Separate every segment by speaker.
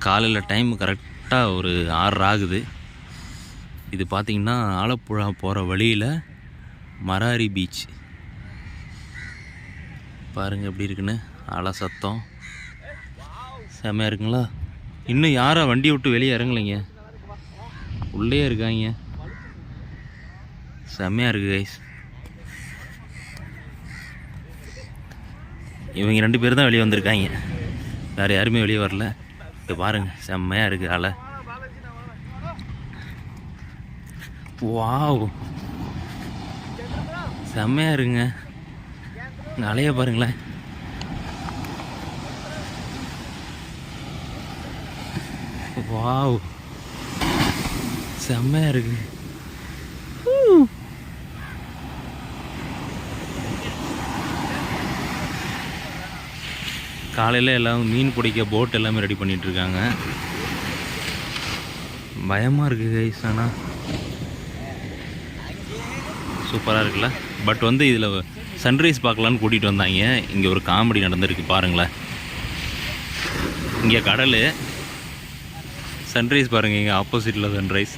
Speaker 1: காலையில் டைம் கரெக்டாக ஒரு 6 ஆகுது. இது பார்த்திங்கன்னா ஆலப்புழா போகிற வழியில் மராரி பீச் பாருங்கள் எப்படி இருக்குன்னு. அலை சத்தம் செம்மையாக இருக்குங்களா. இன்னும் யாரா வண்டி விட்டு வெளியே இறங்கலைங்க, உள்ளே இருக்காங்க. செம்மையாக இருக்குது கைஸ். இவங்க 2 பேர் தான் வெளியே வந்திருக்காங்க, வேறு யாருமே வெளியே வரல. இப்போ பாருங்கள் செம்மையாக இருக்குது அலை. வாவ் செம்மையாக இருக்குங்க. அலையை பாருங்களேன். வாவ் செம்மையாக இருக்குது. காலையில் எல்லாம் மீன் பிடிக்க போட் எல்லாமே ரெடி பண்ணிகிட்ருக்காங்க. பயமாக இருக்குது கைஸ், ஆனால் சூப்பராக இருக்குல்ல. பட் இதில் சன்ரைஸ் பார்க்கலான்னு கூட்டிகிட்டு வந்தாங்க. இங்கே ஒரு காமெடி நடந்திருக்கு பாருங்களேன். இங்கே கடல், சன்ரைஸ் பாருங்கள், இங்கே ஆப்போசிட்டில் சன்ரைஸ்.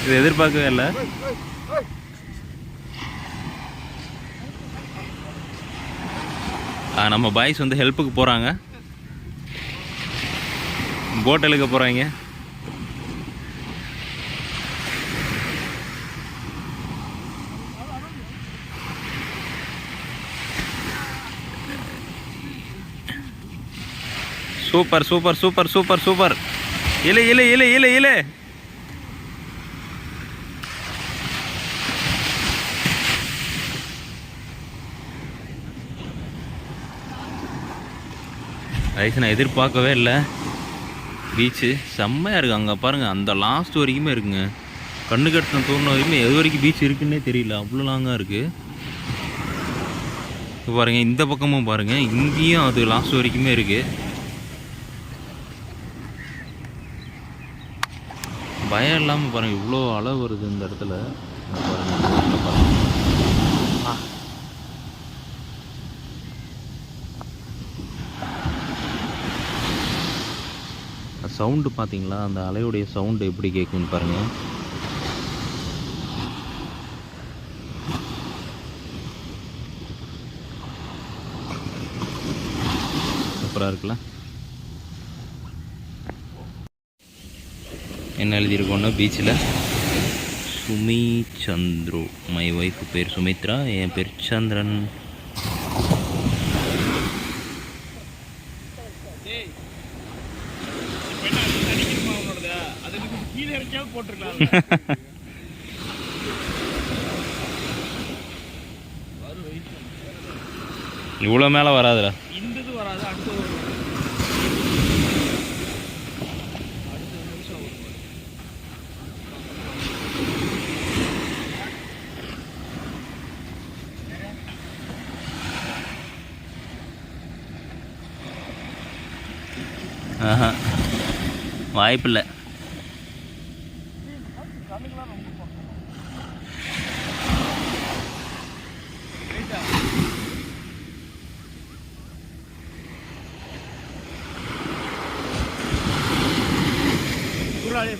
Speaker 1: இது எதிர்பார்க்கவே இல்லை. நம்ம பாய்ஸ் ஹெல்ப்புக்கு போகிறாங்க, போட் இழுக்க போகிறாங்க. Super super super super super. இலை இலை இலை இலை இலை. ரைஸ் நான் எதிர்பார்க்கவே இல்லை. பீச்சு செம்மையாக இருக்குது. அங்கே பாருங்கள், அந்த லாஸ்ட் வரைக்குமே இருக்குங்க. கண்ணு கட்டின தோணுன வரைக்குமே எது வரைக்கும் பீச் இருக்குன்னே தெரியல, அவ்வளோ லாங்காக இருக்குது. இப்போ பாருங்கள், இந்த பக்கமும் பாருங்கள், இங்கேயும் அது லாஸ்ட் வரைக்குமே இருக்குது. பயம் இல்லாமல் பாருங்கள், இவ்வளோ அளவு வருது இந்த இடத்துல பாருங்கள். சவுண்டு பார்த்தீங்களா, அந்த அலையுடைய சவுண்டு எப்படி கேட்குன்னு பாருங்கள். சூப்பராக இருக்குல்ல. என்ன எழுதியிருக்கோன்னா பீச்சில் சுமி சந்துரு, மை ஒய்ஃபு பேர் சுமித்ரா, என் பேர் சந்திரன். இவ்வளோ மேலே வராதுடா. ஆஹா வாய்ப்பில்லை.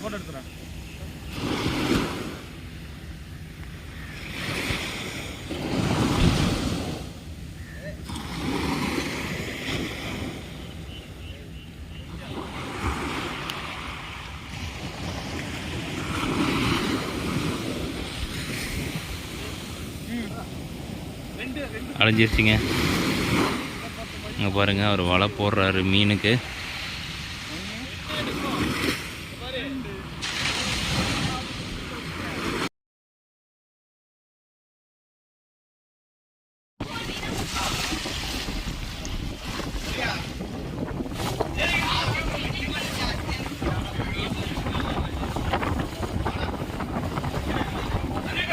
Speaker 2: போட்டோ எடுத்துறேன்.
Speaker 1: அலைஞ்சிருச்சிங்க. இங்கே பாருங்கள், அவர் வலை போடுறாரு மீனுக்கு.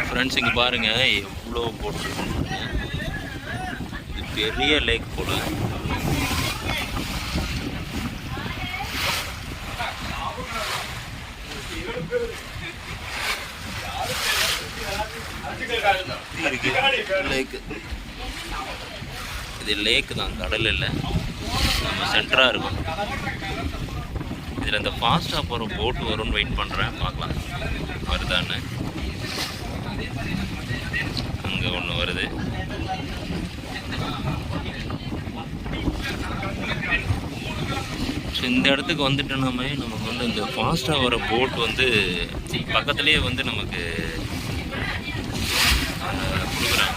Speaker 1: ஃப்ரெண்ட்ஸ் இங்கே பாருங்கள் எவ்வளோ போட்டிருக்கோம். இது பெரிய லேக் போல. லேக்கு, இது லேக்கு தான், கடல் இல்லை. நம்ம சென்டராக இருக்கும். இதில் இந்த ஃபாஸ்ட்டாக போகிற போட்டு வரும்னு வெயிட் பண்ணுறேன், பார்க்கலாம் வருதான்னு. அங்கே ஒன்று வருது. ஸோ இந்த இடத்துக்கு வந்துட்டோம்னாமே நமக்கு வந்து இந்த ஃபாஸ்ட்டாக வர போட் வந்து பக்கத்துலேயே வந்து நமக்கு கொடுக்குறாங்க.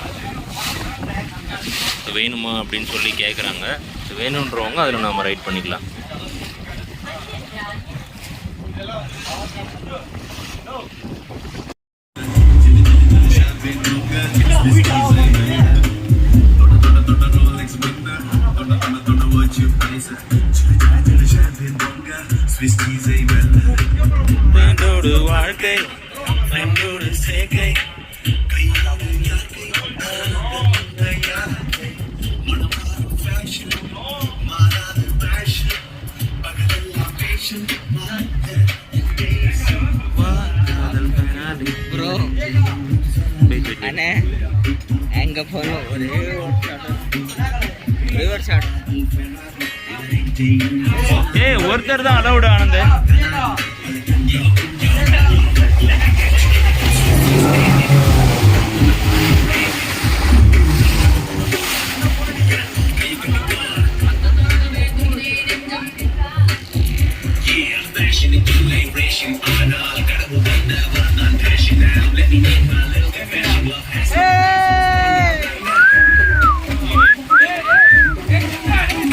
Speaker 1: வேணுமா அப்படின்னு சொல்லி கேட்குறாங்க. ஸோ வேணுன்றவங்க அதில் நம்ம ரைட் பண்ணிக்கலாம். வாழ்க்கை சேர்க்கை
Speaker 3: ப்ரோ அண்ணே எங்கே போகணும்? River shot.
Speaker 1: ஒருத்தர் தான் அலவுடு ஆனந்த்.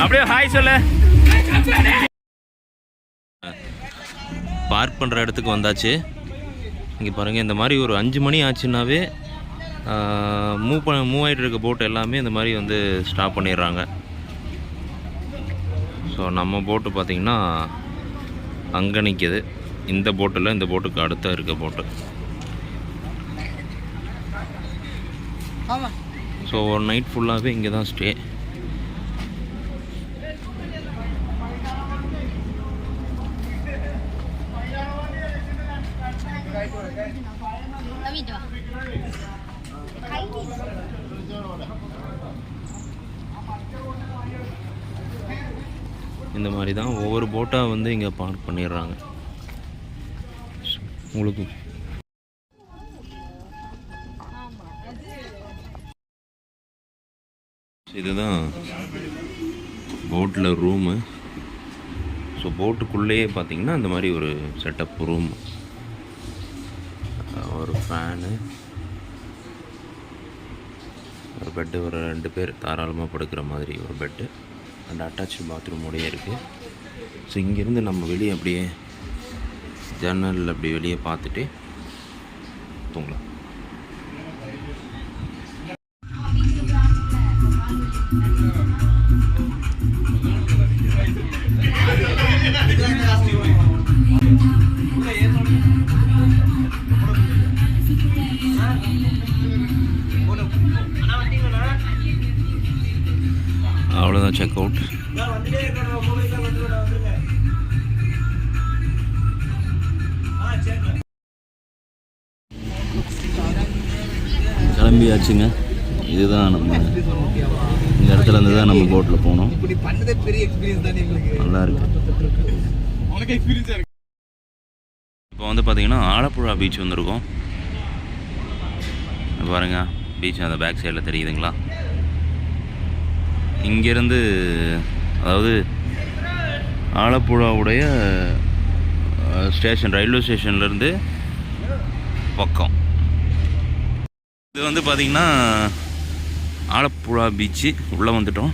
Speaker 1: அப்படியே ஹாய் சொல்ல. பார்க் பண்ணுற இடத்துக்கு வந்தாச்சு. இங்கே பாருங்கள், இந்த மாதிரி ஒரு 5 மணி ஆச்சுன்னாவே மூவ் ஆகிட்டு இருக்க போட்டு எல்லாமே இந்த மாதிரி வந்து ஸ்டாப் பண்ணிடுறாங்க. ஸோ நம்ம போட்டு பார்த்திங்கன்னா அங்கே நிற்கிது. இந்த போட்டில் இந்த போட்டுக்கு அடுத்த இருக்க போட்டு. ஸோ ஒரு நைட் ஃபுல்லாகவே இங்கே தான் ஸ்டே. இந்த மாதிரி தான் ஒவ்வொரு போட்டாக வந்து இங்கே பார்க் பண்ணிடுறாங்க. உங்களுக்கு இதுதான் போட்டில் ரூமு. ஸோ போட்டுக்குள்ளேயே பார்த்தீங்கன்னா இந்த மாதிரி ஒரு செட்டப் ரூம், ஒரு ஃபேனு, ஒரு பெட்டு, ஒரு 2 பேர் தாராளமாக படுக்கிற மாதிரி ஒரு பெட்டு அண்ட் அட்டாச்சு பாத்ரூமோடையே இருக்குது. ஸோ இங்கேருந்து நம்ம வெளியே அப்படியே ஜன்னல் அப்படி வெளியே பார்த்துட்டு தூங்கலாம். அவ்வளோதான், செக் அவுட். கிளம்பியாச்சுங்க. இதுதான் நம்ம இந்த இடத்துல இருந்து தான் நம்ம போட்டில் போனோம். நல்லா இருக்கு. இப்போ வந்து பார்த்தீங்கன்னா ஆலப்புழா பீச் வந்திருக்கோம். பாருங்க, பீச் அந்த பேக் சைடில் தெரியுதுங்களா? இங்கேருந்து அதாவது ஆலப்புழாவுடைய ஸ்டேஷன், ரயில்வே ஸ்டேஷன்லேருந்து பக்கம் இது வந்து பார்த்திங்கன்னா ஆலப்புழா பீச்சு. உள்ளே வந்துட்டோம்.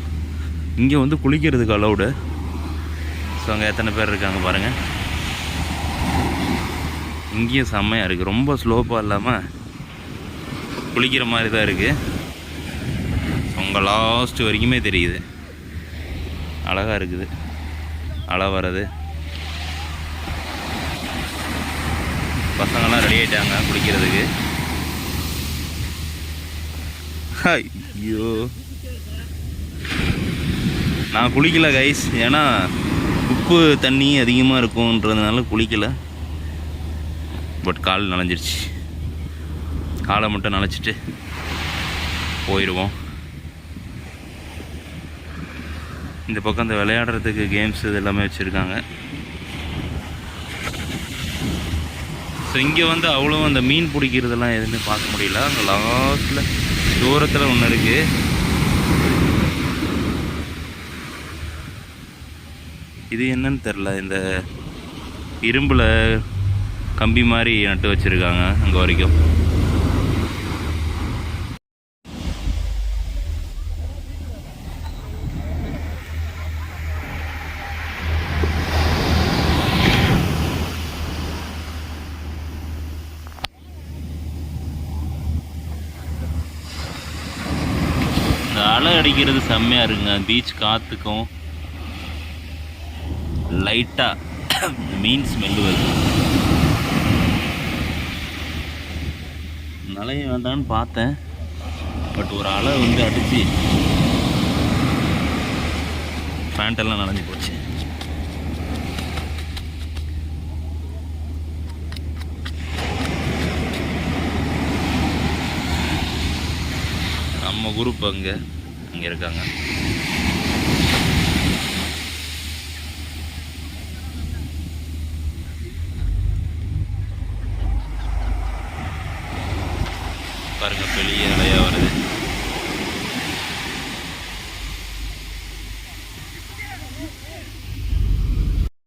Speaker 1: இங்கே வந்து குளிக்கிறதுக்கு அலௌடு. ஸோ அங்கே எத்தனை பேர் இருக்காங்க பாருங்கள். இங்கேயும் செம்மையாக இருக்குது. ரொம்ப ஸ்லோப்பாக இல்லாமல் குளிக்கிற மாதிரி தான் இருக்குது. உங்க லாஸ்ட் வரைக்குமே தெரியுது. அழகாக இருக்குது. அலை வர்றது. பசங்கள்லாம் ரெடி ஆகிட்டாங்க குளிக்கிறதுக்கு. ஐயோ, நான் குளிக்கல கைஸ். ஏன்னா உப்பு தண்ணி அதிகமாக இருக்கும்ன்றதுனால குளிக்கலை. பட் கால் நனைஞ்சிருச்சு. காலை மட்டும் நனைச்சிட்டு போயிடுவோம். இந்த பக்கம் அந்த விளையாடுறதுக்கு கேம்ஸ் இது எல்லாமே வச்சுருக்காங்க. ஸோ இங்கே வந்து அவ்வளோ அந்த மீன் பிடிக்கிறதெல்லாம் எதுவுமே பார்க்க முடியல. அங்கே லாஸ்ட்டில் தூரத்தில் ஒன்று இருக்குது. இது என்னன்னு தெரில. இந்த இரும்பில் கம்பி மாதிரி நட்டு வச்சுருக்காங்க அங்கே வரைக்கும். இந்த அலை அடிக்கிறது செம்மையாக இருக்குங்க. பீச் காற்றுக்கும் லைட்டாக மீன் ஸ்மெல்லு வருது. நலைய வேண்டான்னு பார்த்தேன், பட் ஒரு அலை வந்து அடித்து பேண்டெல்லாம் நனைஞ்சு போச்சு. நம்ம குரூப் அங்கே இருக்காங்க. பாருங்க, பெரிய அலையாக வருது.